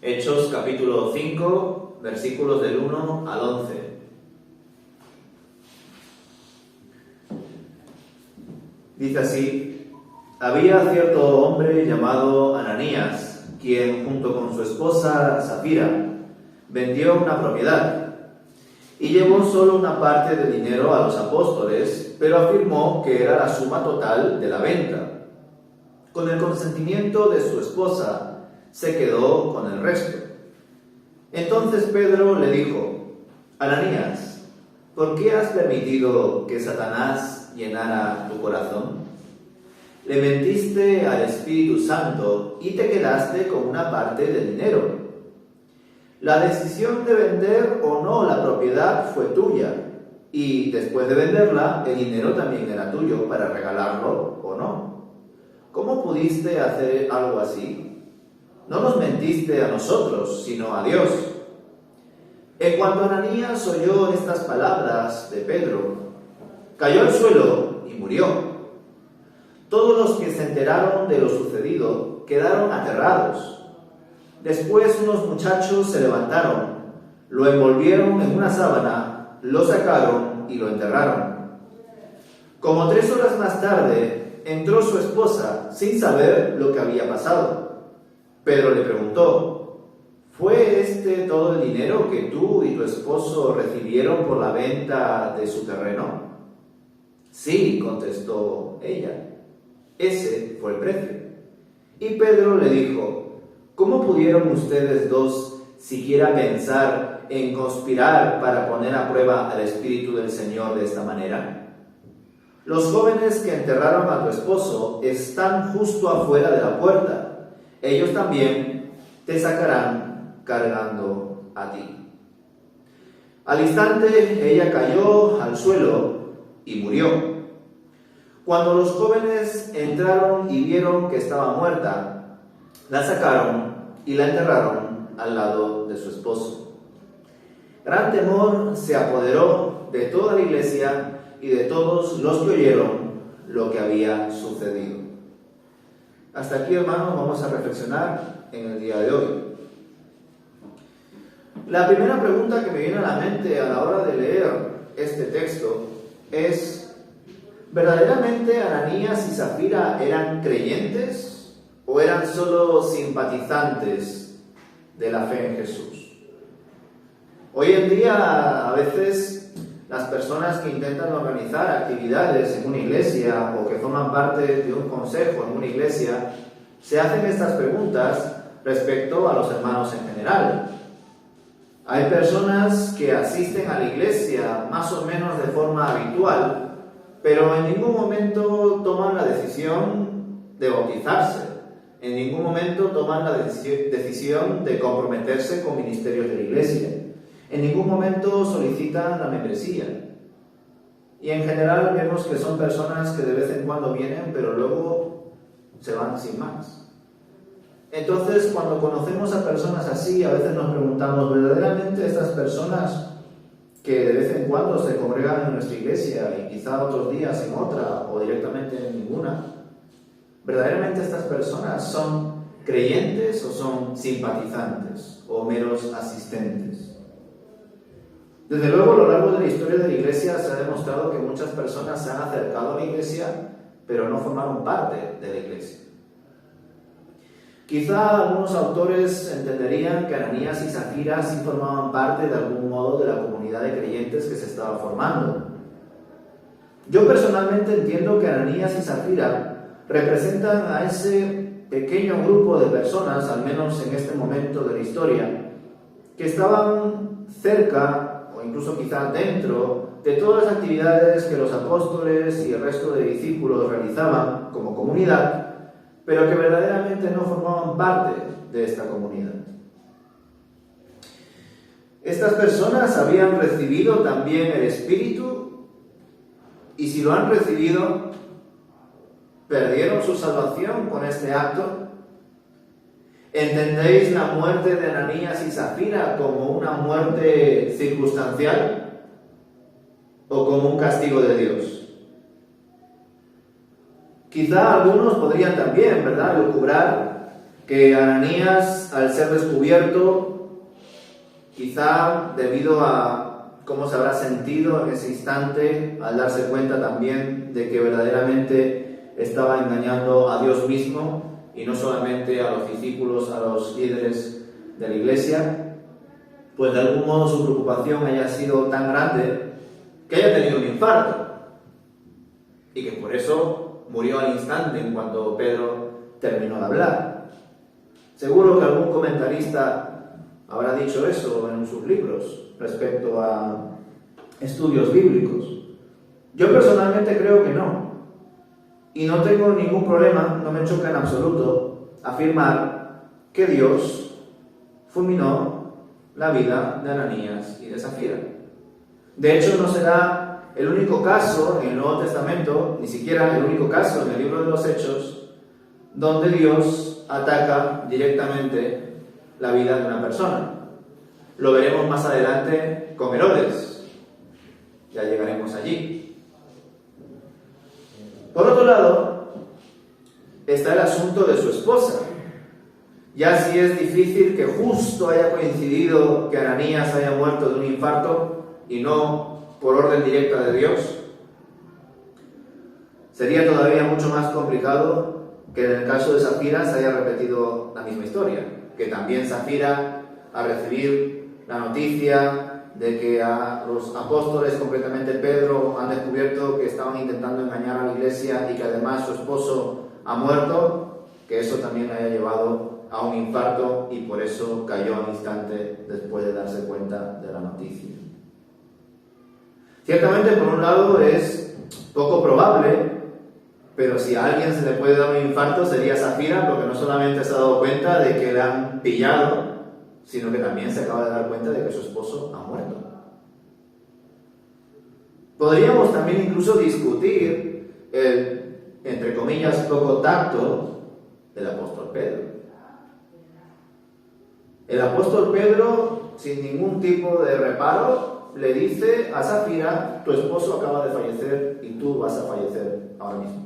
Hechos capítulo 5, versículos del 1 al 11. Dice así: había cierto hombre llamado Ananías, quien junto con su esposa Safira vendió una propiedad y llevó solo una parte del dinero a los apóstoles, pero afirmó que era la suma total de la venta. Con el consentimiento de su esposa, se quedó con el resto. Entonces Pedro le dijo: Ananías, ¿por qué has permitido que Satanás llenara tu corazón? Le mentiste al Espíritu Santo y te quedaste con una parte del dinero. La decisión de vender o no la propiedad fue tuya, y después de venderla, el dinero también era tuyo para regalarlo o no. ¿Cómo pudiste hacer algo así? No nos mentiste a nosotros, sino a Dios. En cuanto Ananías oyó estas palabras de Pedro, cayó al suelo y murió. Todos los que se enteraron de lo sucedido quedaron aterrados. Después unos muchachos se levantaron, lo envolvieron en una sábana, lo sacaron y lo enterraron. Como 3 horas más tarde, entró su esposa sin saber lo que había pasado. Pedro le preguntó: ¿fue este todo el dinero que tú y tu esposo recibieron por la venta de su terreno? Sí, contestó ella. Ese fue el precio. Y Pedro le dijo: ¿cómo pudieron ustedes dos siquiera pensar en conspirar para poner a prueba al Espíritu del Señor de esta manera? Los jóvenes que enterraron a tu esposo están justo afuera de la puerta. Ellos también te sacarán cargando a ti. Al instante ella cayó al suelo y murió. Cuando los jóvenes entraron y vieron que estaba muerta, la sacaron y la enterraron al lado de su esposo. Gran temor se apoderó de toda la iglesia y de todos los que oyeron lo que había sucedido. Hasta aquí, hermanos, vamos a reflexionar en el día de hoy. La primera pregunta que me viene a la mente a la hora de leer este texto es: ¿verdaderamente Ananías y Safira eran creyentes o eran solo simpatizantes de la fe en Jesús? Hoy en día, a veces, las personas que intentan organizar actividades en una iglesia o que forman parte de un consejo en una iglesia se hacen estas preguntas respecto a los hermanos en general. Hay personas que asisten a la iglesia más o menos de forma habitual, pero en ningún momento toman la decisión de bautizarse, en ningún momento toman la decisión de comprometerse con ministerios de la iglesia. En ningún momento solicitan la membresía. Y en general vemos que son personas que de vez en cuando vienen, pero luego se van sin más. Entonces, cuando conocemos a personas así, a veces nos preguntamos: ¿verdaderamente estas personas que de vez en cuando se congregan en nuestra iglesia y quizá otros días en otra o directamente en ninguna, ¿verdaderamente estas personas son creyentes o son simpatizantes o meros asistentes? Desde luego, a lo largo de la historia de la iglesia se ha demostrado que muchas personas se han acercado a la iglesia, pero no formaron parte de la iglesia. Quizá algunos autores entenderían que Ananías y Safira sí formaban parte de algún modo de la comunidad de creyentes que se estaba formando. Yo personalmente entiendo que Ananías y Safira representan a ese pequeño grupo de personas, al menos en este momento de la historia, que estaban cerca o incluso quizá dentro de todas las actividades que los apóstoles y el resto de discípulos realizaban como comunidad, pero que verdaderamente no formaban parte de esta comunidad. Estas personas habían recibido también el Espíritu, y si lo han recibido, ¿perdieron su salvación con este acto? ¿Entendéis la muerte de Ananías y Safira como una muerte circunstancial o como un castigo de Dios? Quizá algunos podrían también, ¿verdad?, lucubrar que Ananías, al ser descubierto, quizá debido a cómo se habrá sentido en ese instante, al darse cuenta también de que verdaderamente estaba engañando a Dios mismo y no solamente a los discípulos, a los líderes de la iglesia, pues de algún modo su preocupación haya sido tan grande que haya tenido un infarto y que por eso murió al instante en cuanto Pedro terminó de hablar. Seguro que algún comentarista habrá dicho eso en sus libros respecto a estudios bíblicos. Yo personalmente creo que no. Y no tengo ningún problema, no me choca en absoluto afirmar que Dios fulminó la vida de Ananías y de Zafira. De hecho, no será el único caso en el Nuevo Testamento, ni siquiera el único caso en el libro de los Hechos, donde Dios ataca directamente la vida de una persona. Lo veremos más adelante con Herodes. Ya llegaremos allí. Por otro lado, está el asunto de su esposa. Ya si es difícil que justo haya coincidido que Ananías haya muerto de un infarto y no por orden directa de Dios, sería todavía mucho más complicado que en el caso de Zafira se haya repetido la misma historia, que también Zafira, al recibir la noticia de que a los apóstoles, concretamente Pedro, han descubierto que estaban intentando engañar a la iglesia y que además su esposo ha muerto, que eso también le haya llevado a un infarto y por eso cayó al instante después de darse cuenta de la noticia. Ciertamente, por un lado, es poco probable, pero si a alguien se le puede dar un infarto sería Zafira, porque no solamente se ha dado cuenta de que le han pillado, sino que también se acaba de dar cuenta de que su esposo ha muerto. Podríamos también incluso discutir el, entre comillas, poco tacto del apóstol Pedro. El apóstol Pedro, sin ningún tipo de reparo, le dice a Zafira: tu esposo acaba de fallecer y tú vas a fallecer ahora mismo.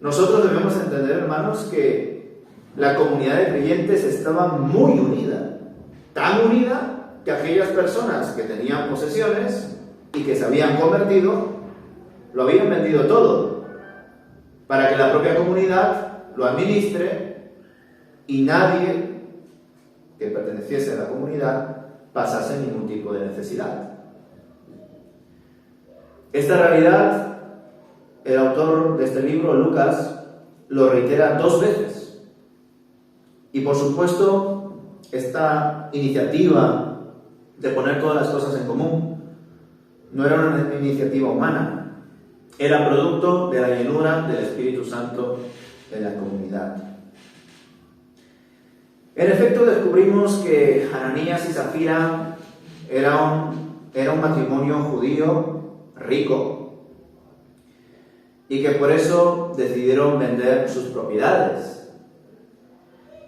Nosotros debemos entender, hermanos, que la comunidad de creyentes estaba muy unida, tan unida que aquellas personas que tenían posesiones y que se habían convertido, lo habían vendido todo, para que la propia comunidad lo administre y nadie que perteneciese a la comunidad pasase ningún tipo de necesidad. Esta realidad, el autor de este libro, Lucas, lo reitera 2 veces. Y por supuesto, esta iniciativa de poner todas las cosas en común no era una iniciativa humana, era producto de la llenura del Espíritu Santo en la comunidad. En efecto, descubrimos que Ananías y Zafira era un matrimonio judío rico y que por eso decidieron vender sus propiedades.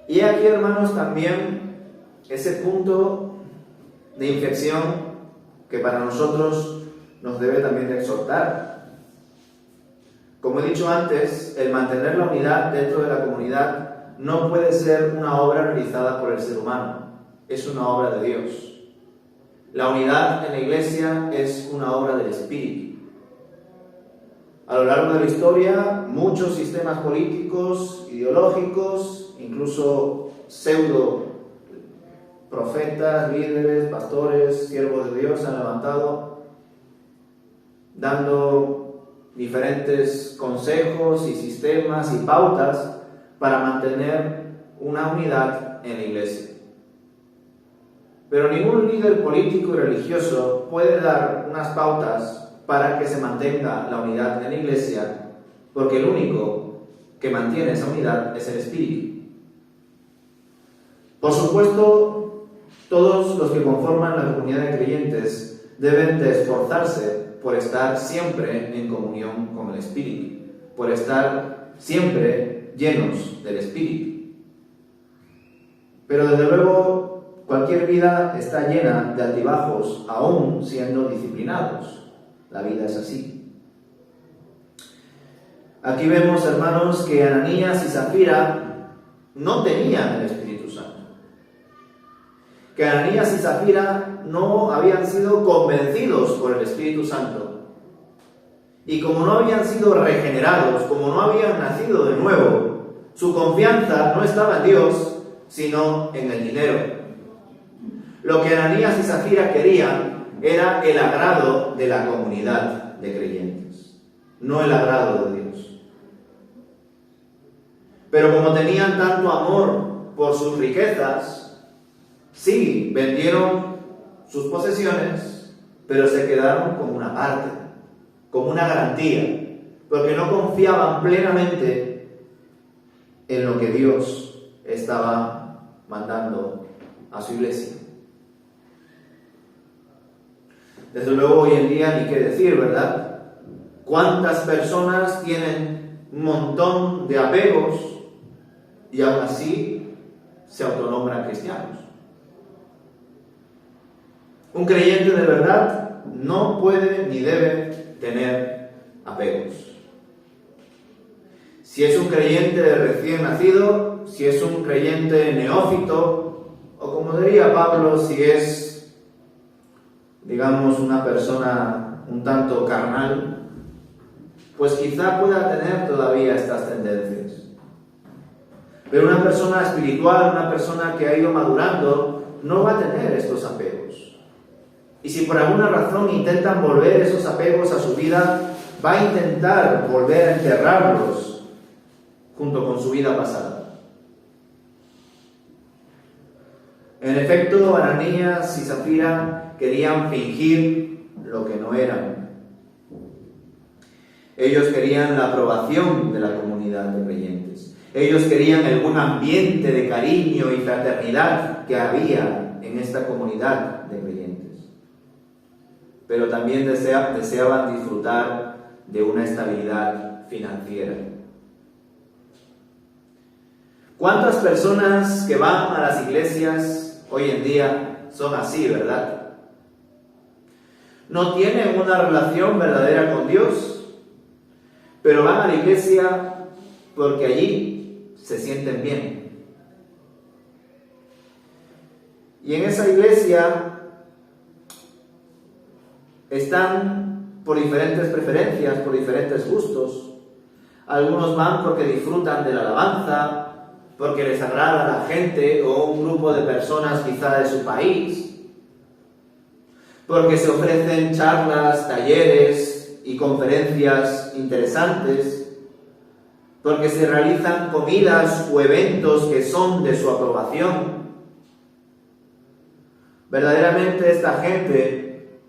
Y aquí, hermanos, también ese punto de inflexión que para nosotros nos debe también de exhortar. Como he dicho antes, el mantener la unidad dentro de la comunidad no puede ser una obra realizada por el ser humano, es una obra de Dios. La unidad en la iglesia es una obra del Espíritu. A lo largo de la historia, muchos sistemas políticos, ideológicos, incluso pseudo profetas, líderes, pastores, siervos de Dios se han levantado dando diferentes consejos y sistemas y pautas para mantener una unidad en la iglesia. Pero ningún líder político y religioso puede dar unas pautas para que se mantenga la unidad en la iglesia, porque el único que mantiene esa unidad es el Espíritu. Por supuesto, todos los que conforman la comunidad de creyentes deben de esforzarse por estar siempre en comunión con el Espíritu, por estar siempre llenos del Espíritu. Pero desde luego, cualquier vida está llena de altibajos, aún siendo disciplinados. La vida es así. Aquí vemos, hermanos, que Ananías y Zafira no tenían el Espíritu Santo. Que Ananías y Zafira no habían sido convencidos por el Espíritu Santo. Y como no habían sido regenerados, como no habían nacido de nuevo, su confianza no estaba en Dios, sino en el dinero. Lo que Ananías y Zafira querían era el agrado de la comunidad de creyentes, no el agrado de Dios. Pero como tenían tanto amor por sus riquezas, sí, vendieron sus posesiones, pero se quedaron como una parte, como una garantía, porque no confiaban plenamente en lo que Dios estaba mandando a su iglesia. Desde luego hoy en día ni qué decir, ¿verdad? ¿Cuántas personas tienen un montón de apegos y aún así se autonombran cristianos? Un creyente de verdad no puede ni debe tener apegos. Si es un creyente recién nacido, si es un creyente neófito, o como diría Pablo, si es, digamos, una persona un tanto carnal, pues quizá pueda tener todavía estas tendencias. Pero una persona espiritual, una persona que ha ido madurando, no va a tener estos apegos. Y si por alguna razón intentan volver esos apegos a su vida, va a intentar volver a enterrarlos junto con su vida pasada. En efecto, Ananías y Zafira querían fingir lo que no eran. Ellos querían la aprobación de la comunidad de creyentes. Ellos querían el buen ambiente de cariño y fraternidad que había en esta comunidad de creyentes. Pero también deseaban disfrutar de una estabilidad financiera. ¿Cuántas personas que van a las iglesias hoy en día son así, verdad? No tienen una relación verdadera con Dios, pero van a la iglesia porque allí se sienten bien. Y en esa iglesia están por diferentes preferencias, por diferentes gustos. Algunos van porque disfrutan de la alabanza, porque les agrada a la gente o un grupo de personas quizá de su país, porque se ofrecen charlas, talleres y conferencias interesantes, porque se realizan comidas o eventos que son de su aprobación. Verdaderamente esta gente,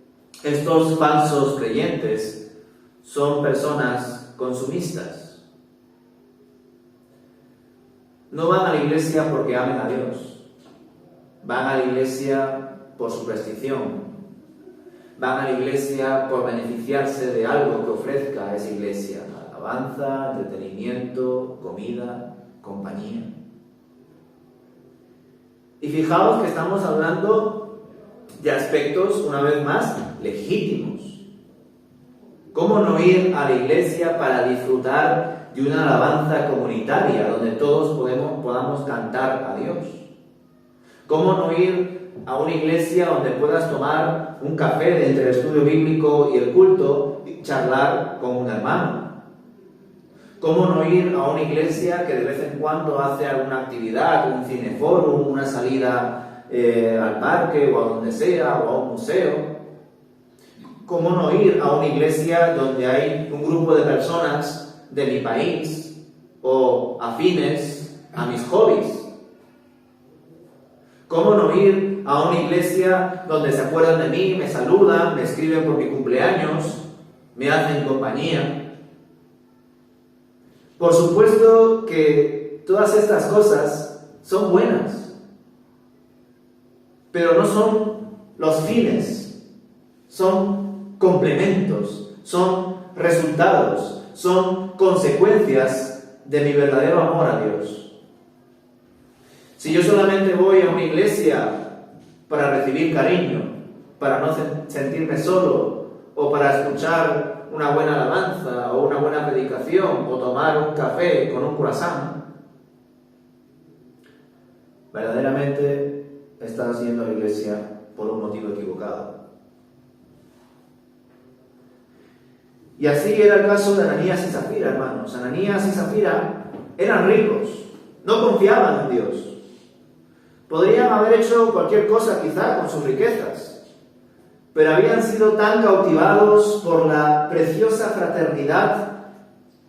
estos falsos creyentes, son personas consumistas. No van a la iglesia porque amen a Dios. Van a la iglesia por superstición. Van a la iglesia por beneficiarse de algo que ofrezca esa iglesia. Alabanza, entretenimiento, comida, compañía. Y fijaos que estamos hablando de aspectos, una vez más, legítimos. ¿Cómo no ir a la iglesia para disfrutar de una alabanza comunitaria donde todos podamos cantar a Dios? ¿Cómo no ir a una iglesia donde puedas tomar un café entre el estudio bíblico y el culto y charlar con un hermano? ¿Cómo no ir a una iglesia que de vez en cuando hace alguna actividad, un cineforum, una salida al parque o a donde sea, o a un museo? ¿Cómo no ir a una iglesia donde hay un grupo de personas de mi país o afines a mis hobbies? ¿Cómo no ir a una iglesia donde se acuerdan de mí, me saludan, me escriben por mi cumpleaños, me hacen compañía? Por supuesto que todas estas cosas son buenas, pero no son los fines, son complementos, son resultados, son consecuencias de mi verdadero amor a Dios. Si yo solamente voy a una iglesia para recibir cariño, para no sentirme solo, o para escuchar una buena alabanza o una buena predicación o tomar un café con un croissant, verdaderamente estás yendo a la iglesia por un motivo equivocado. Y así era el caso de Ananías y Zafira, hermanos. Ananías y Zafira eran ricos, no confiaban en Dios. Podrían haber hecho cualquier cosa quizá con sus riquezas, pero habían sido tan cautivados por la preciosa fraternidad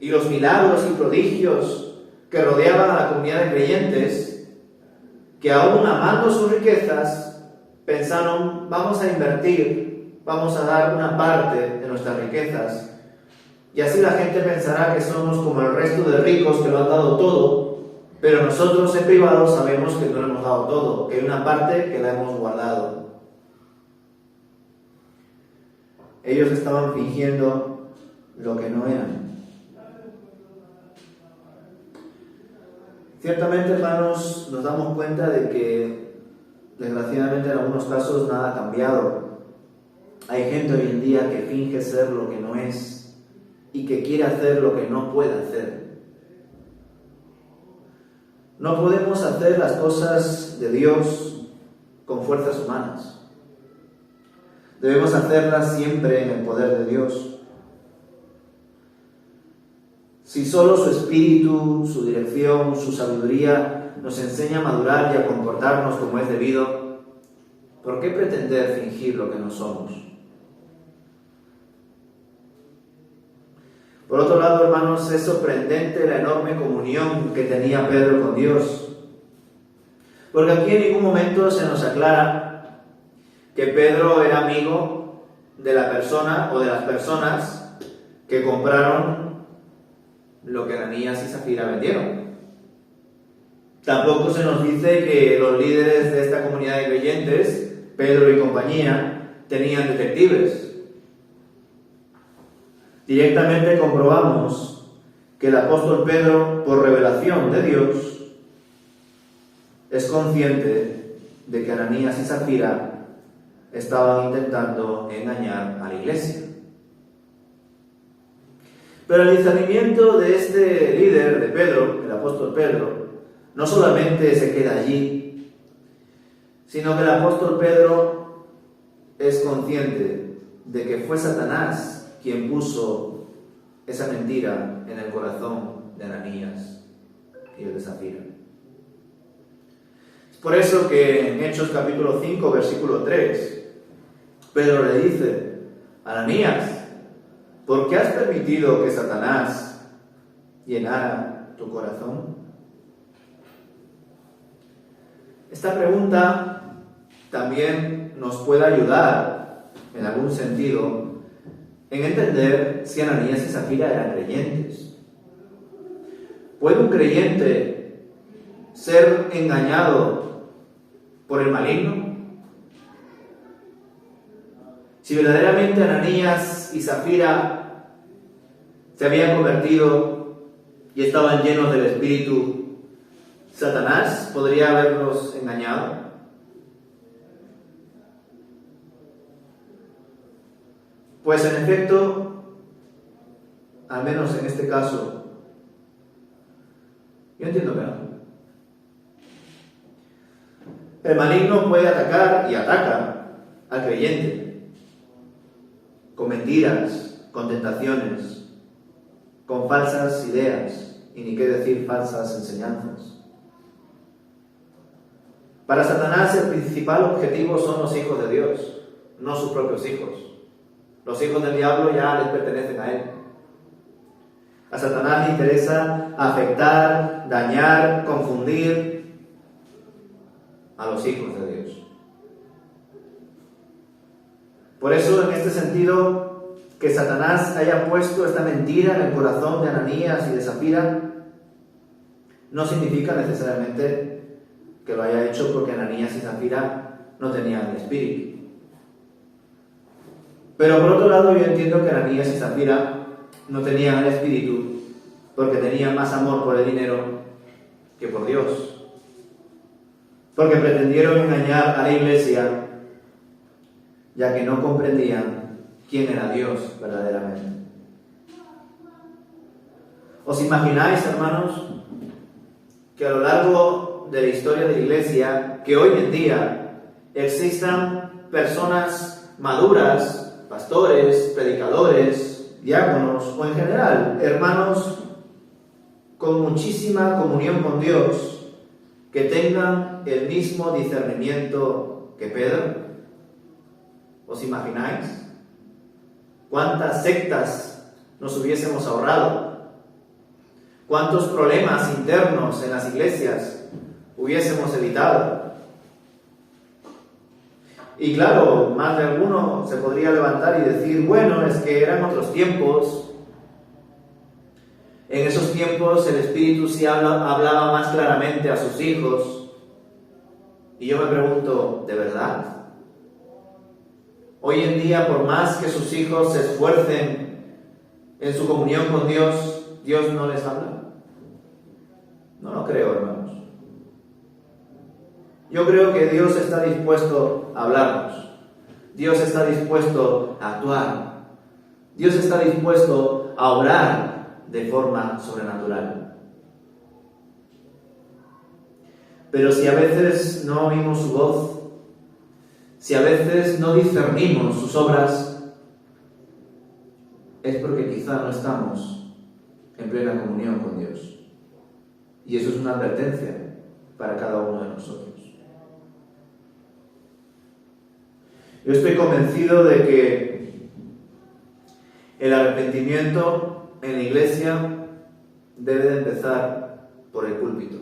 y los milagros y prodigios que rodeaban a la comunidad de creyentes, que aún amando sus riquezas, pensaron, vamos a invertir, vamos a dar una parte de nuestras riquezas, y así la gente pensará que somos como el resto de ricos que lo han dado todo, pero nosotros en privado sabemos que no lo hemos dado todo, que hay una parte que la hemos guardado. Ellos estaban fingiendo lo que no eran. Ciertamente, hermanos, nos damos cuenta de que, desgraciadamente, en algunos casos nada ha cambiado. Hay gente hoy en día que finge ser lo que no es y que quiere hacer lo que no puede hacer. No podemos hacer las cosas de Dios con fuerzas humanas. Debemos hacerlas siempre en el poder de Dios. Si solo su espíritu, su dirección, su sabiduría nos enseña a madurar y a comportarnos como es debido, ¿por qué pretender fingir lo que no somos? Por otro lado, hermanos, es sorprendente la enorme comunión que tenía Pedro con Dios. Porque aquí en ningún momento se nos aclara que Pedro era amigo de la persona o de las personas que compraron lo que Ananías y Zafira vendieron. Tampoco se nos dice que los líderes de esta comunidad de creyentes, Pedro y compañía, tenían detectives. Directamente comprobamos que el apóstol Pedro, por revelación de Dios, es consciente de que Ananías y Zafira estaban intentando engañar a la iglesia. Pero el discernimiento de este líder, de Pedro, el apóstol Pedro, no solamente se queda allí, sino que el apóstol Pedro es consciente de que fue Satanás quien puso esa mentira en el corazón de Ananías y el de Zafira. Es por eso que en Hechos capítulo 5, versículo 3, Pedro le dice, Ananías, ¿por qué has permitido que Satanás llenara tu corazón? Esta pregunta también nos puede ayudar, en algún sentido, en entender si Ananías y Zafira eran creyentes. ¿Puede un creyente ser engañado por el maligno? Si verdaderamente Ananías y Zafira se habían convertido y estaban llenos del Espíritu, ¿Satanás podría haberlos engañado? Pues en efecto, al menos en este caso, yo entiendo que no. El maligno puede atacar y ataca al creyente con mentiras, con tentaciones, con falsas ideas y ni qué decir falsas enseñanzas. Para Satanás el principal objetivo son los hijos de Dios, no sus propios hijos. Los hijos del diablo ya les pertenecen a él. A Satanás le interesa afectar, dañar, confundir a los hijos de Dios. Por eso, en este sentido, que Satanás haya puesto esta mentira en el corazón de Ananías y de Zafira, no significa necesariamente que lo haya hecho porque Ananías y Zafira no tenían el Espíritu. Pero por otro lado, yo entiendo que Ananías y Zafira no tenían el Espíritu porque tenían más amor por el dinero que por Dios. Porque pretendieron engañar a la iglesia, ya que no comprendían quién era Dios verdaderamente. ¿Os imagináis, hermanos, que a lo largo de la historia de la Iglesia, que hoy en día existan personas maduras, pastores, predicadores, diáconos o en general hermanos con muchísima comunión con Dios, que tengan el mismo discernimiento que Pedro? ¿Os imagináis? ¿Cuántas sectas nos hubiésemos ahorrado? ¿Cuántos problemas internos en las iglesias hubiésemos evitado? Y claro, más de alguno se podría levantar y decir, bueno, es que eran otros tiempos. En esos tiempos el Espíritu sí hablaba más claramente a sus hijos. Y yo me pregunto, ¿de verdad? Hoy en día, por más que sus hijos se esfuercen en su comunión con Dios, ¿Dios no les habla? No lo creo, hermanos. Yo creo que Dios está dispuesto a hablarnos. Dios está dispuesto a actuar. Dios está dispuesto a obrar de forma sobrenatural. Pero si a veces no oímos su voz, si a veces no discernimos sus obras, es porque quizá no estamos en plena comunión con Dios. Y eso es una advertencia para cada uno de nosotros. Yo estoy convencido de que el arrepentimiento en la iglesia debe de empezar por el púlpito.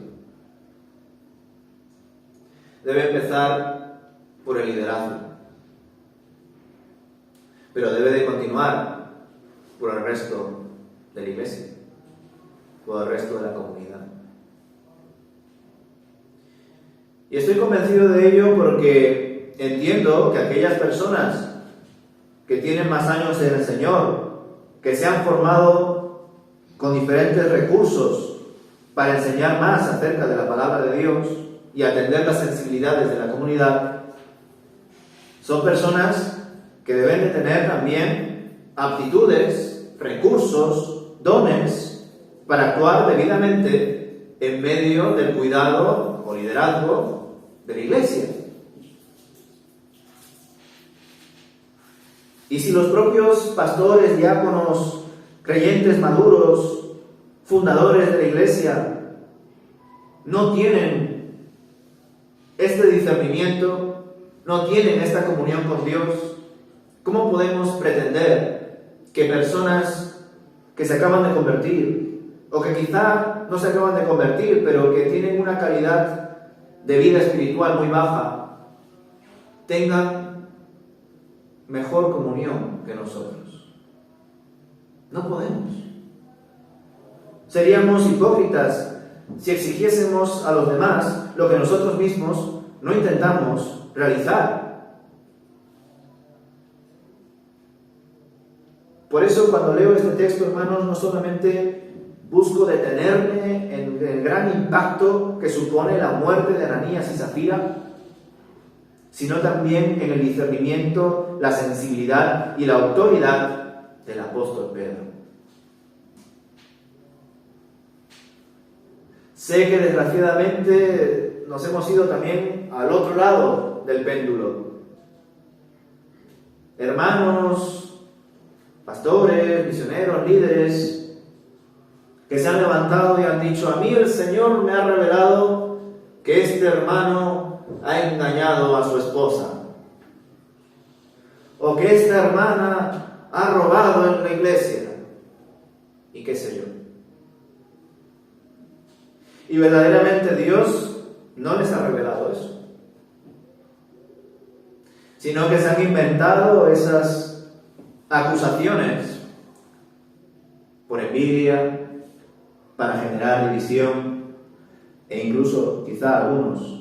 Debe empezar por el liderazgo. Pero debe de continuar por el resto de la iglesia, por el resto de la comunidad. Y estoy convencido de ello porque entiendo que aquellas personas que tienen más años en el Señor, que se han formado con diferentes recursos para enseñar más acerca de la palabra de Dios y atender las sensibilidades de la comunidad, son personas que deben de tener también aptitudes, recursos, dones para actuar debidamente en medio del cuidado o liderazgo de la iglesia. Y si los propios pastores, diáconos, creyentes maduros, fundadores de la iglesia, no tienen este discernimiento, no tienen esta comunión con Dios, ¿cómo podemos pretender que personas que se acaban de convertir, o que quizá no se acaban de convertir, pero que tienen una calidad de vida espiritual muy baja, tengan mejor comunión que nosotros? No podemos. Seríamos hipócritas si exigiésemos a los demás lo que nosotros mismos no intentamos realizar. Por eso, cuando leo este texto, hermanos, no solamente busco detenerme en el gran impacto que supone la muerte de Ananías y Zafira, sino también en el discernimiento, la sensibilidad y la autoridad del apóstol Pedro. Sé que desgraciadamente nos hemos ido también al otro lado del péndulo. Hermanos, pastores, misioneros, líderes, que se han levantado y han dicho: a mí el Señor me ha revelado que este hermano ha engañado a su esposa, o que esta hermana ha robado en la iglesia, y qué sé yo. Y verdaderamente Dios no les ha revelado eso, sino que se han inventado esas acusaciones por envidia, para generar división, e incluso, quizá algunos,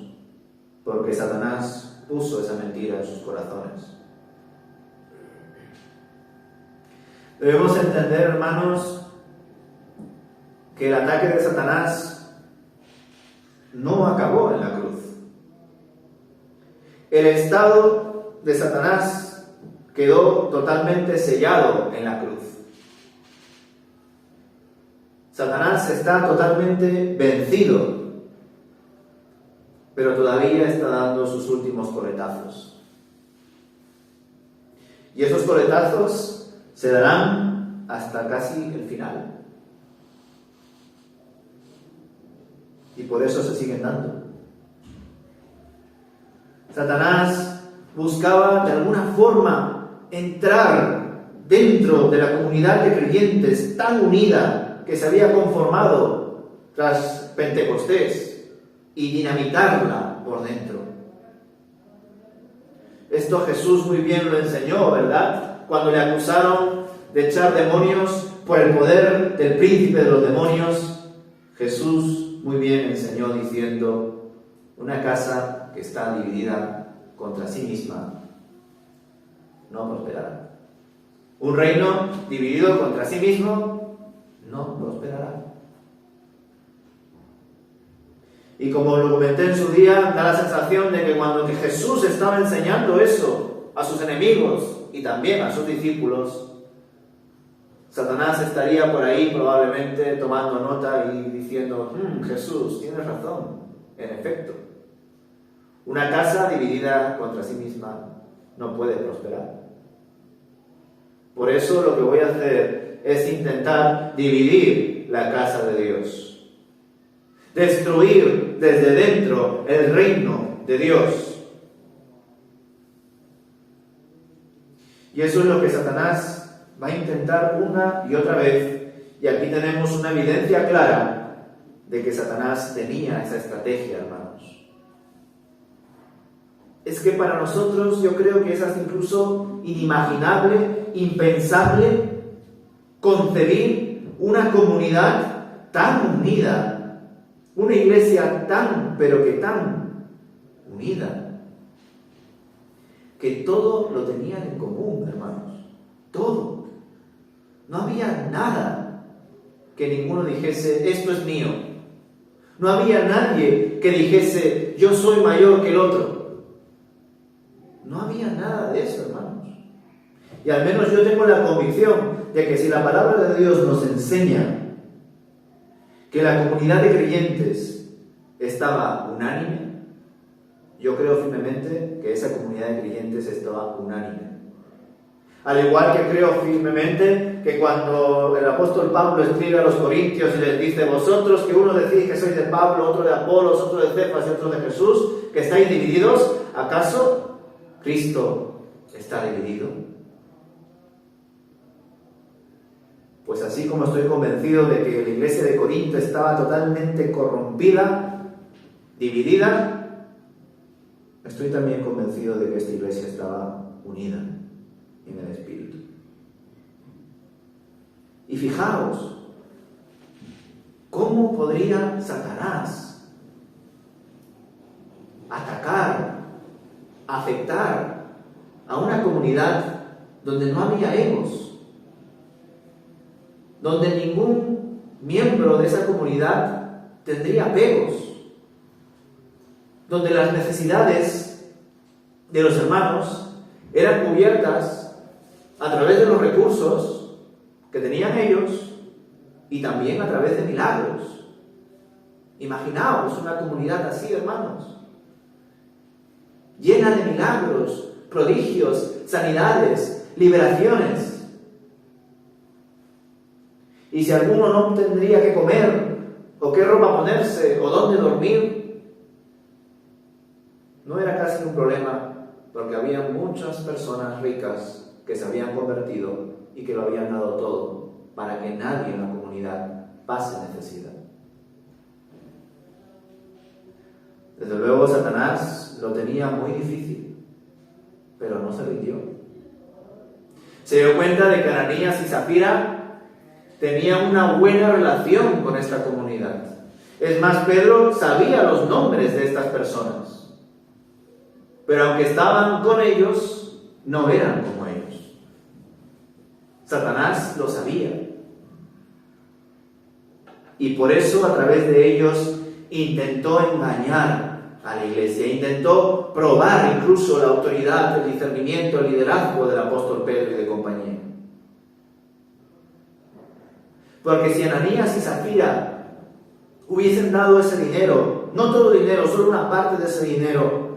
porque Satanás puso esa mentira en sus corazones. Debemos entender, hermanos, que el ataque de Satanás no acabó en la cruz. El estado de Satanás quedó totalmente sellado en la cruz. Satanás está totalmente vencido, pero todavía está dando sus últimos coletazos. Y esos coletazos se darán hasta casi el final. Y por eso se siguen dando. Satanás buscaba de alguna forma entrar dentro de la comunidad de creyentes tan unida que se había conformado tras Pentecostés y dinamitarla por dentro. Esto Jesús muy bien lo enseñó, ¿verdad? Cuando le acusaron de echar demonios por el poder del príncipe de los demonios, Jesús muy bien enseñó diciendo: una casa que está dividida contra sí misma no prosperará. Un reino dividido contra sí mismo no prosperará. Y como lo comenté en su día, da la sensación de que cuando Jesús estaba enseñando eso a sus enemigos y también a sus discípulos, Satanás estaría por ahí probablemente tomando nota y diciendo: Jesús, tienes razón, en efecto. Una casa dividida contra sí misma no puede prosperar. Por eso lo que voy a hacer es intentar dividir la casa de Dios. Destruir desde dentro el reino de Dios. Y eso es lo que Satanás va a intentar una y otra vez. Y aquí tenemos una evidencia clara de que Satanás tenía esa estrategia, hermanos. Es que para nosotros yo creo que es hasta incluso inimaginable, impensable concebir una comunidad tan unida, una iglesia tan, pero que tan unida, que todo lo tenían en común, hermanos, todo. No había nada que ninguno dijese: esto es mío. No había nadie que dijese: yo soy mayor que el otro. No había nada de eso, hermanos. Y al menos yo tengo la convicción de que si la palabra de Dios nos enseña que la comunidad de creyentes estaba unánime, yo creo firmemente que esa comunidad de creyentes estaba unánime. Al igual que creo firmemente que cuando el apóstol Pablo escribe a los corintios y les dice: vosotros que uno decís que sois de Pablo, otro de Apolos, otro de Cefas y otro de Jesús, que estáis divididos, ¿acaso Cristo está dividido? Pues así como estoy convencido de que la iglesia de Corinto estaba totalmente corrompida, dividida, estoy también convencido de que esta iglesia estaba unida en el Espíritu. Y fijaos, ¿cómo podría Satanás atacar, afectar a una comunidad donde no había egos, donde ningún miembro de esa comunidad tendría apegos, donde las necesidades de los hermanos eran cubiertas a través de los recursos que tenían ellos y también a través de milagros? Imaginaos una comunidad así, hermanos, llena de milagros, prodigios, sanidades, liberaciones. Y si alguno no tendría qué comer, o qué ropa ponerse, o dónde dormir, no era casi un problema, porque había muchas personas ricas que se habían convertido y que lo habían dado todo para que nadie en la comunidad pase necesidad. Desde luego Satanás lo tenía muy difícil, pero no se rindió. Se dio cuenta de que Ananías y Zafira tenían una buena relación con esta comunidad. Es más, Pedro sabía los nombres de estas personas, pero aunque estaban con ellos, no eran como ellos. Satanás lo sabía. Y por eso, a través de ellos, intentó engañar a la iglesia, intentó probar incluso la autoridad, el discernimiento, el liderazgo del apóstol Pedro y de compañía. Porque si Ananías y Zafira hubiesen dado ese dinero, no todo el dinero, solo una parte de ese dinero,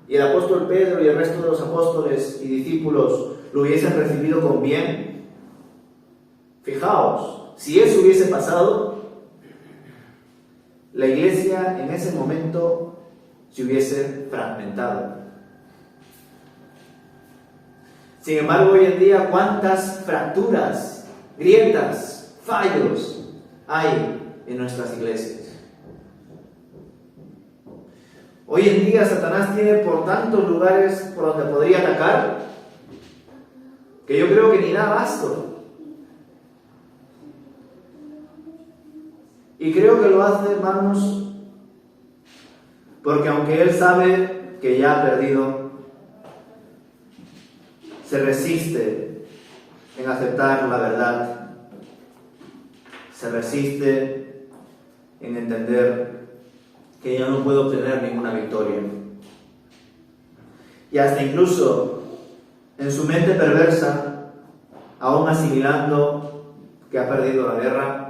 y el apóstol Pedro y el resto de los apóstoles y discípulos lo hubiesen recibido con bien, fijaos, si eso hubiese pasado, la iglesia en ese momento se hubiese fragmentado. Sin embargo, hoy en día, ¿cuántas fracturas, grietas, fallos hay en nuestras iglesias? Hoy en día Satanás tiene por tantos lugares por donde podría atacar que yo creo que ni da abasto. Y creo que lo hace, hermanos, porque aunque él sabe que ya ha perdido, se resiste en aceptar la verdad, se resiste en entender que ya no puede obtener ninguna victoria. Y hasta incluso en su mente perversa, aún asimilando que ha perdido la guerra,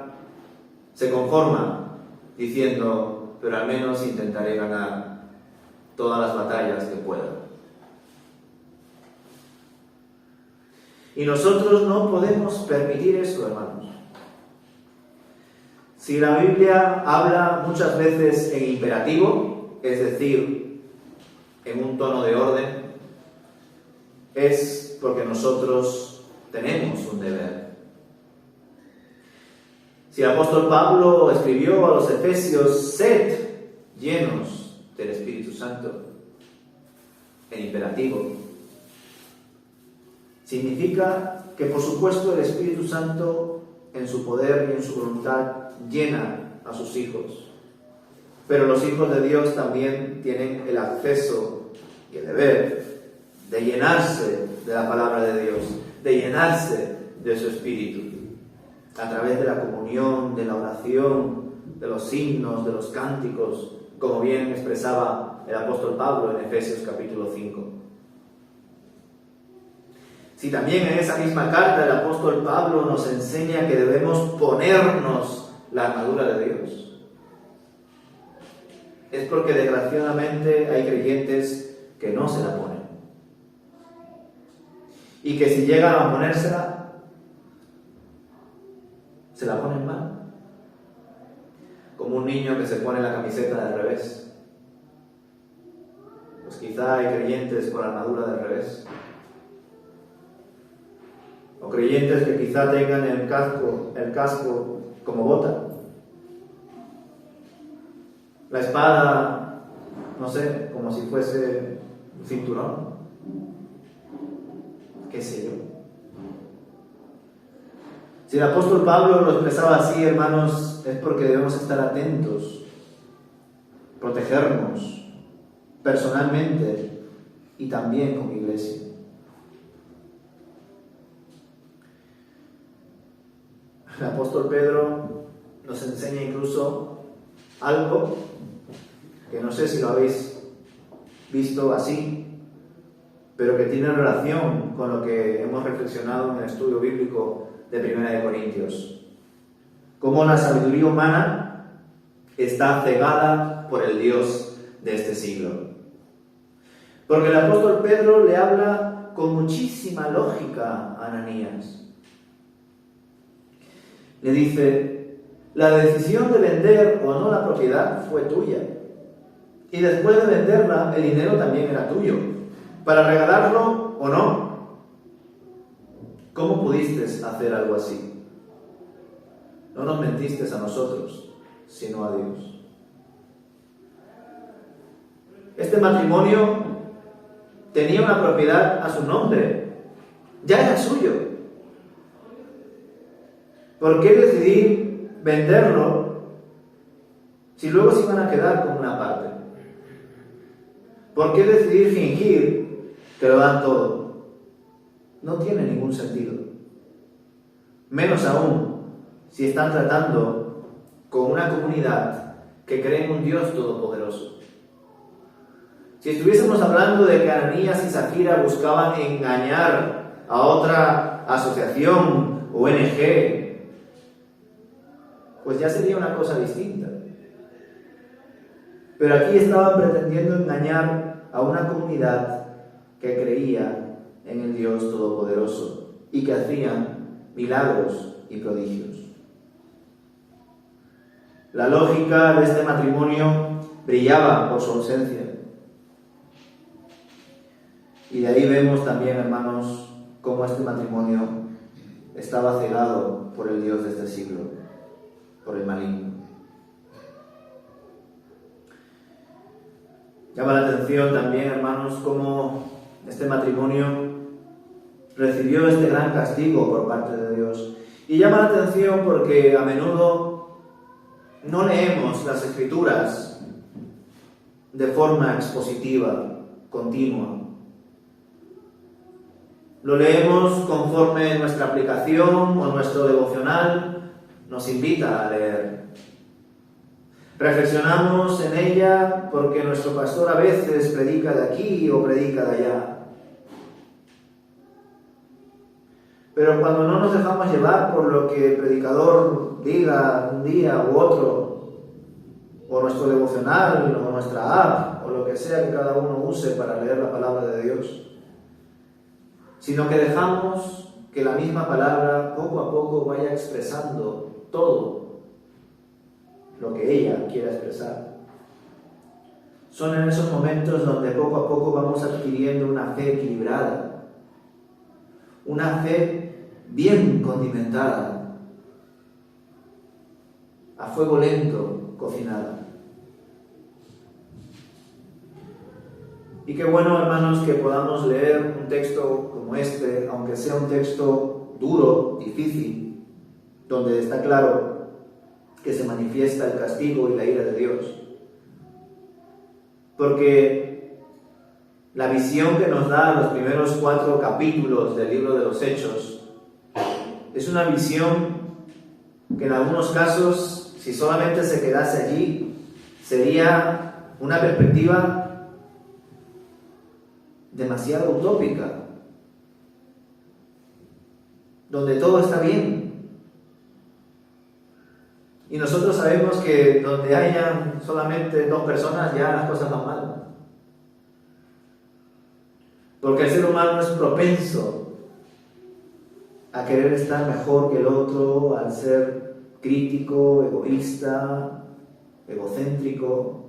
se conforma diciendo, pero al menos intentaré ganar todas las batallas que pueda. Y nosotros no podemos permitir eso, hermanos. Si la Biblia habla muchas veces en imperativo, es decir, en un tono de orden, es porque nosotros tenemos un deber. Si el apóstol Pablo escribió a los Efesios, sed llenos del Espíritu Santo, en imperativo, significa que por supuesto el Espíritu Santo en su poder y en su voluntad llena a sus hijos. Pero los hijos de Dios también tienen el acceso y el deber de llenarse de la palabra de Dios, de llenarse de su Espíritu, a través de la comunión, de la oración, de los himnos, de los cánticos, como bien expresaba el apóstol Pablo en Efesios capítulo 5. Si también en esa misma carta el apóstol Pablo nos enseña que debemos ponernos la armadura de Dios, es porque desgraciadamente hay creyentes que no se la ponen. Y que si llegan a ponérsela, se la ponen mal. Como un niño que se pone la camiseta del revés. Pues quizá hay creyentes con la armadura del revés. O creyentes que quizá tengan el casco como bota. La espada, no sé, como si fuese un cinturón. ¿Qué sé yo? Si el apóstol Pablo lo expresaba así, hermanos, es porque debemos estar atentos, protegernos personalmente y también como iglesia. El apóstol Pedro nos enseña incluso algo que no sé si lo habéis visto así, pero que tiene relación con lo que hemos reflexionado en el estudio bíblico de 1 Corintios. Cómo la sabiduría humana está cegada por el Dios de este siglo. Porque el apóstol Pedro le habla con muchísima lógica a Ananías. Le dice, la decisión de vender o no la propiedad fue tuya. Y después de venderla, el dinero también era tuyo. Para regalarlo o no. ¿Cómo pudiste hacer algo así? No nos mentiste a nosotros, sino a Dios. Este matrimonio tenía una propiedad a su nombre. Ya era suyo. ¿Por qué decidir venderlo si luego se iban a quedar con una parte? ¿Por qué decidir fingir que lo dan todo? No tiene ningún sentido. Menos aún si están tratando con una comunidad que cree en un Dios todopoderoso. Si estuviésemos hablando de que Ananías y Zafira buscaban engañar a otra asociación o ONG, pues ya sería una cosa distinta. Pero aquí estaban pretendiendo engañar a una comunidad que creía en el Dios Todopoderoso y que hacían milagros y prodigios. La lógica de este matrimonio brillaba por su ausencia. Y de ahí vemos también, hermanos, cómo este matrimonio estaba cegado por el Dios de este siglo, por el maligno. Llama la atención también, hermanos, cómo este matrimonio recibió este gran castigo por parte de Dios. Y llama la atención porque a menudo no leemos las Escrituras de forma expositiva, continua. Lo leemos conforme nuestra aplicación o nuestro devocional nos invita a leer. Reflexionamos en ella porque nuestro pastor a veces predica de aquí o predica de allá. Pero cuando no nos dejamos llevar por lo que el predicador diga un día u otro, o nuestro devocional, o nuestra app, o lo que sea que cada uno use para leer la palabra de Dios, sino que dejamos que la misma palabra poco a poco vaya expresando todo lo que ella quiera expresar. Son en esos momentos donde poco a poco vamos adquiriendo una fe equilibrada, una fe bien condimentada, a fuego lento cocinada. Y qué bueno, hermanos, que podamos leer un texto como este, aunque sea un texto duro, difícil, donde está claro que se manifiesta el castigo y la ira de Dios. Porque la visión que nos da los primeros 4 capítulos del libro de los Hechos es una visión que en algunos casos, si solamente se quedase allí, sería una perspectiva demasiado utópica, donde todo está bien. Y nosotros sabemos que donde hayan solamente 2 personas, ya las cosas van mal. Porque el ser humano es propenso a querer estar mejor que el otro, al ser crítico, egoísta, egocéntrico,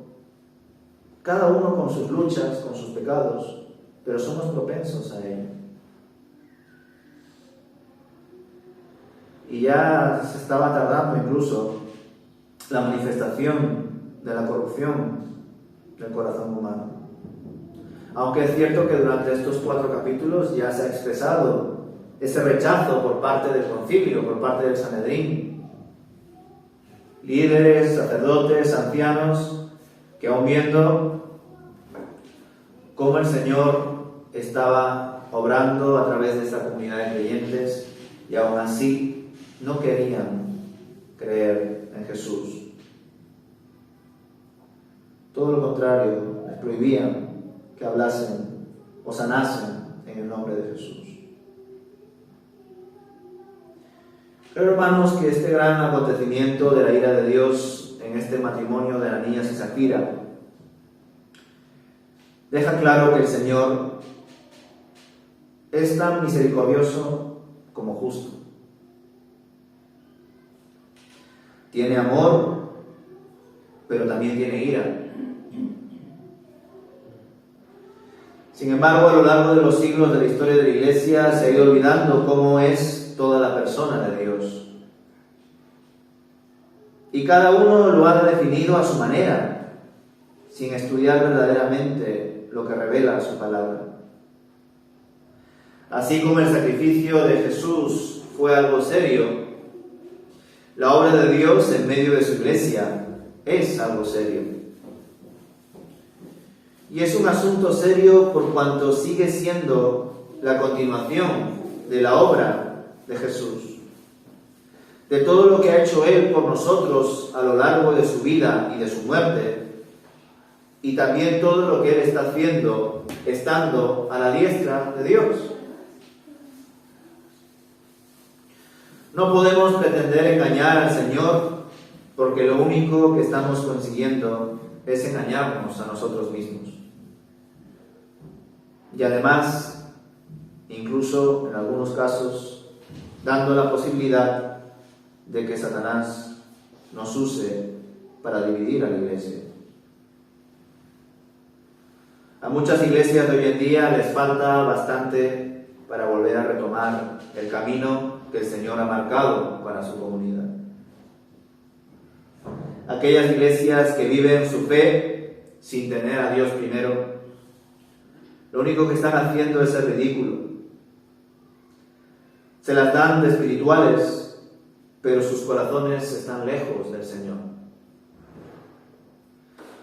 cada uno con sus luchas, con sus pecados, pero somos propensos a ello. Y ya se estaba tardando incluso la manifestación de la corrupción del corazón humano. Aunque es cierto que durante estos 4 capítulos ya se ha expresado ese rechazo por parte del concilio, por parte del Sanedrín. Líderes, sacerdotes, ancianos, que aun viendo cómo el Señor estaba obrando a través de esta comunidad de creyentes, y aún así no querían creer en Jesús. Todo lo contrario, les prohibían que hablasen o sanasen en el nombre de Jesús. Creo, hermanos, que este gran acontecimiento de la ira de Dios en este matrimonio de Ananías y Zafira deja claro que el Señor es tan misericordioso como justo. Tiene amor, pero también tiene ira. Sin embargo, a lo largo de los siglos de la historia de la Iglesia se ha ido olvidando cómo es toda la persona de Dios. Y cada uno lo ha definido a su manera, sin estudiar verdaderamente lo que revela su palabra. Así como el sacrificio de Jesús fue algo serio, la obra de Dios en medio de su Iglesia es algo serio. Y es un asunto serio por cuanto sigue siendo la continuación de la obra de Jesús, de todo lo que ha hecho Él por nosotros a lo largo de su vida y de su muerte, y también todo lo que Él está haciendo estando a la diestra de Dios. No podemos pretender engañar al Señor porque lo único que estamos consiguiendo es engañarnos a nosotros mismos. Y además, incluso en algunos casos, dando la posibilidad de que Satanás nos use para dividir a la Iglesia. A muchas iglesias de hoy en día les falta bastante para volver a retomar el camino que el Señor ha marcado para su comunidad. Aquellas iglesias que viven su fe sin tener a Dios primero, lo único que están haciendo es el ridículo. Se las dan de espirituales, pero sus corazones están lejos del Señor.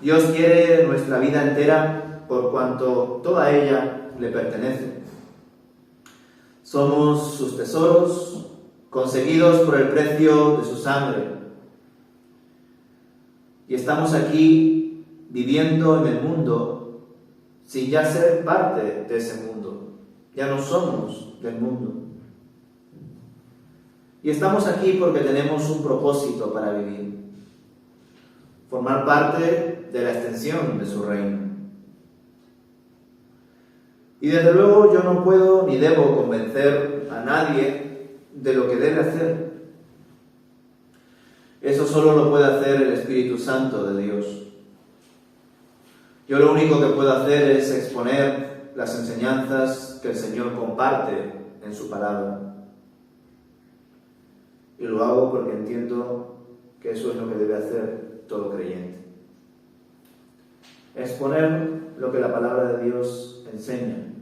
Dios quiere nuestra vida entera por cuanto toda ella le pertenece. Somos sus tesoros, conseguidos por el precio de su sangre. Y estamos aquí viviendo en el mundo sin ya ser parte de ese mundo. Ya no somos del mundo. Y estamos aquí porque tenemos un propósito para vivir. Formar parte de la extensión de su reino. Y desde luego yo no puedo ni debo convencer a nadie de lo que debe hacer. Eso solo lo puede hacer el Espíritu Santo de Dios. Yo lo único que puedo hacer es exponer las enseñanzas que el Señor comparte en su palabra. Y lo hago porque entiendo que eso es lo que debe hacer todo creyente. Exponer lo que la palabra de Dios enseña.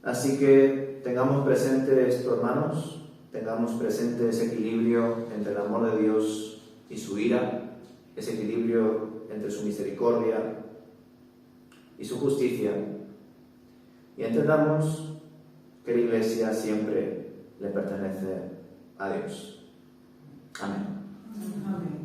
Así que tengamos presente esto, hermanos, tengamos presente ese equilibrio entre el amor de Dios y su ira, ese equilibrio entre su misericordia y su justicia, y entendamos que la Iglesia siempre le pertenece a Dios. Amén. Amén.